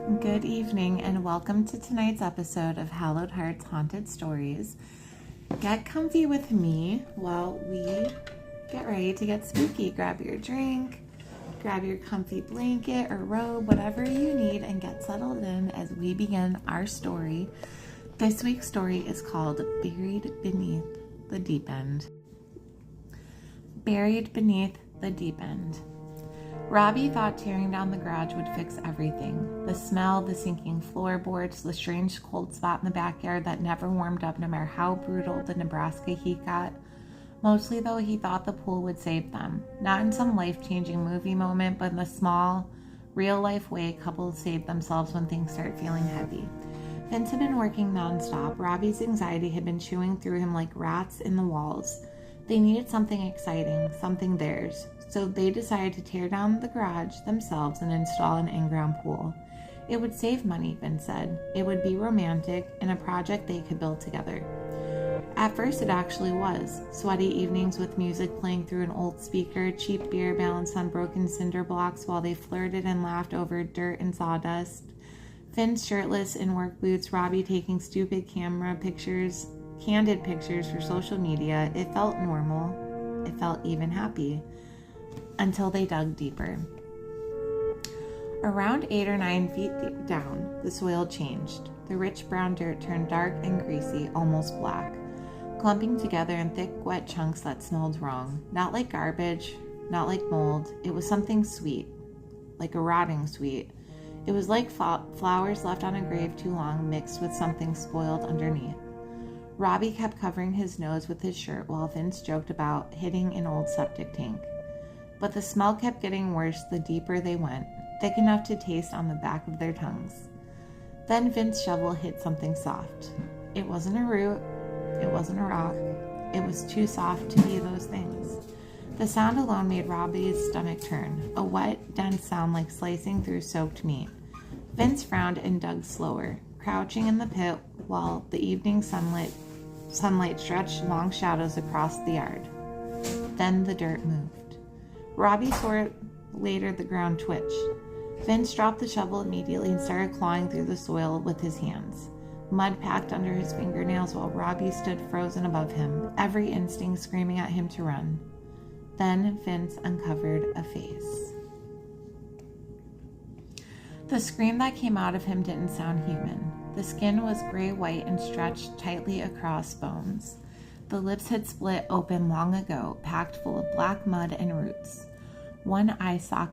Good evening and welcome to tonight's episode of Hallowed Hearts Haunted Stories. Get comfy with me while we get ready to get spooky. Grab your drink, grab your comfy blanket or robe, whatever you need, and get settled in as we begin our story. This week's story is called Buried Beneath the Deep End. Buried Beneath the Deep End. Robbie thought tearing down the garage would fix everything. The smell, the sinking floorboards, the strange cold spot in the backyard that never warmed up no matter how brutal the Nebraska heat got. Mostly though, he thought the pool would save them. Not in some life-changing movie moment, but in the small, real-life way couples save themselves when things start feeling heavy. Vince had been working non-stop. Robbie's anxiety had been chewing through him like rats in the walls. They needed something exciting, something theirs. So they decided to tear down the garage themselves and install an in-ground pool. It would save money, Vince said. It would be romantic and a project they could build together. At first it actually was. Sweaty evenings with music playing through an old speaker, cheap beer balanced on broken cinder blocks while they flirted and laughed over dirt and sawdust. Vince shirtless in work boots, Robbie taking stupid candid pictures for social media. It felt normal. It felt even happy. Until they dug deeper. Around 8 or 9 feet down, the soil changed. The rich brown dirt turned dark and greasy, almost black, clumping together in thick, wet chunks that smelled wrong. Not like garbage, not like mold. It was something sweet, like a rotting sweet. It was like flowers left on a grave too long, mixed with something spoiled underneath. Robbie kept covering his nose with his shirt while Vince joked about hitting an old septic tank. But the smell kept getting worse the deeper they went, thick enough to taste on the back of their tongues. Then Vince's shovel hit something soft. It wasn't a root, it wasn't a rock, it was too soft to be those things. The sound alone made Robbie's stomach turn, a wet, dense sound like slicing through soaked meat. Vince frowned and dug slower, crouching in the pit while the evening sunlight stretched long shadows across the yard. Then the dirt moved. Robbie saw it later, the ground twitch. Vince dropped the shovel immediately and started clawing through the soil with his hands. Mud packed under his fingernails while Robbie stood frozen above him, every instinct screaming at him to run. Then Vince uncovered a face. The scream that came out of him didn't sound human. The skin was gray-white and stretched tightly across bones. The lips had split open long ago, packed full of black mud and roots. One eye socket